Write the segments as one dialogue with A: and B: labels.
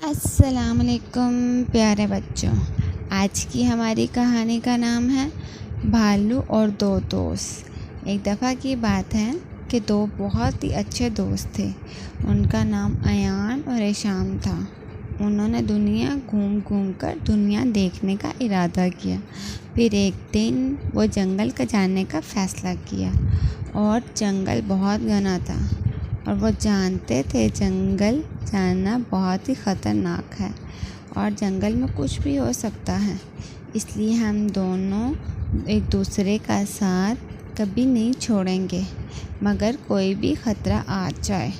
A: अस्सलाम वालेकुम प्यारे बच्चों। आज की हमारी कहानी का नाम है भालू और दो दोस्त। एक दफ़ा की बात है कि दो बहुत ही अच्छे दोस्त थे। उनका नाम अयान और हिशाम था। उन्होंने दुनिया घूम घूम कर दुनिया देखने का इरादा किया। फिर एक दिन वो जंगल का जाने का फ़ैसला किया और जंगल बहुत घना था और वो जानते थे जंगल जाना बहुत ही ख़तरनाक है और जंगल में कुछ भी हो सकता है। इसलिए हम दोनों एक दूसरे का साथ कभी नहीं छोड़ेंगे मगर कोई भी ख़तरा आ जाए।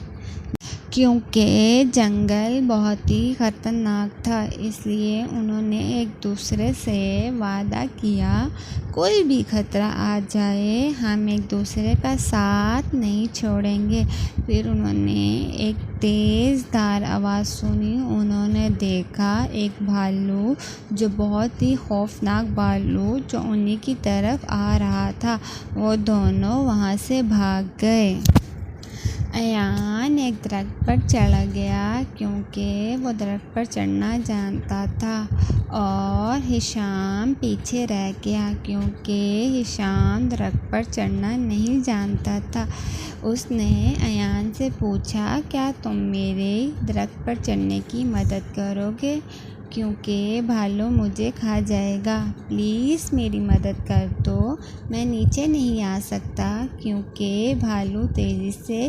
A: क्योंकि जंगल बहुत ही ख़तरनाक था, इसलिए उन्होंने एक दूसरे से वादा किया कोई भी ख़तरा आ जाए हम एक दूसरे का साथ नहीं छोड़ेंगे। फिर उन्होंने एक तेज़धार आवाज़ सुनी। उन्होंने देखा एक भालू, जो बहुत ही खौफनाक भालू जो उन्हीं की तरफ आ रहा था। वो दोनों वहाँ से भाग गए। अयान एक दरख्त पर चढ़ गया क्योंकि वो दरख्त पर चढ़ना जानता था और हिशाम पीछे रह गया क्योंकि हिशाम दरख्त पर चढ़ना नहीं जानता था। उसने अयान से पूछा, क्या तुम मेरे दरख्त पर चढ़ने की मदद करोगे क्योंकि भालू मुझे खा जाएगा। प्लीज़ मेरी मदद कर दो। मैं नीचे नहीं आ सकता क्योंकि भालू तेज़ी से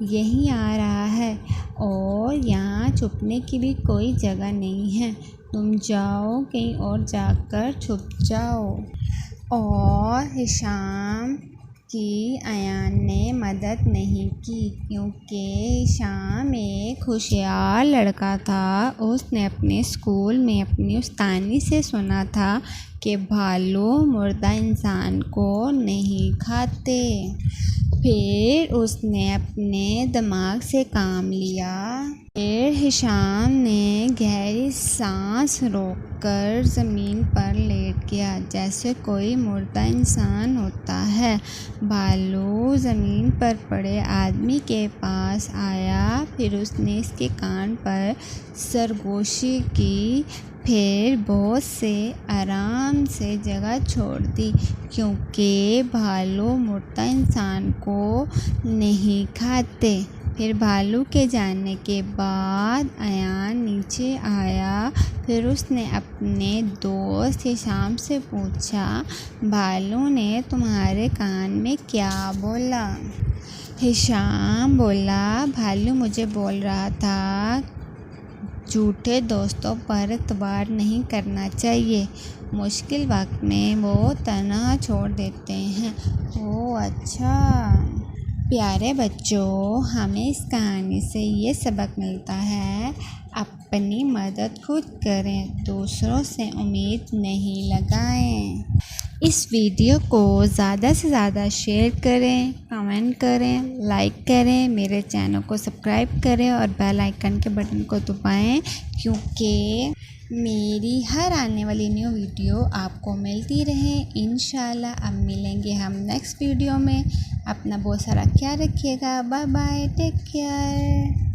A: यहीं आ रहा है और यहाँ छुपने की भी कोई जगह नहीं है। तुम जाओ कहीं और जाकर छुप जाओ। और हिशाम की अयान ने मदद नहीं की क्योंकि हिशाम एक होशियार लड़का था। उसने अपने स्कूल में अपनी उस्तानी से सुना था कि भालू मुर्दा इंसान को नहीं खाते। फिर उसने अपने दिमाग से काम लिया। फिर हिशाम ने गहरी सांस रोककर ज़मीन पर लेट गया जैसे कोई मुर्दा इंसान होता है। भालू ज़मीन पर पड़े आदमी के पास आया। फिर उसने इसके कान पर सरगोशी की। फिर बहुत से आराम से जगह छोड़ दी क्योंकि भालू मुर्दा इंसान को नहीं खाते। फिर भालू के जाने के बाद अयान नीचे आया। फिर उसने अपने दोस्त हिशाम से पूछा, भालू ने तुम्हारे कान में क्या बोला? हिशाम बोला, भालू मुझे बोल रहा था झूठे दोस्तों पर एतबार नहीं करना चाहिए। मुश्किल वक्त में वो तन्हा छोड़ देते हैं। ओह अच्छा। प्यारे बच्चों, हमें इस कहानी से ये सबक मिलता है, अपनी मदद खुद करें, दूसरों से उम्मीद नहीं लगाएं। इस वीडियो को ज़्यादा से ज़्यादा शेयर करें, कमेंट करें, लाइक करें, मेरे चैनल को सब्सक्राइब करें और बेल आइकन के बटन को दबाएं क्योंकि मेरी हर आने वाली न्यू वीडियो आपको मिलती रहे। इंशाल्लाह अब मिलेंगे हम नेक्स्ट वीडियो में। अपना बहुत सारा ख्याल रखिएगा। Bye bye, take care.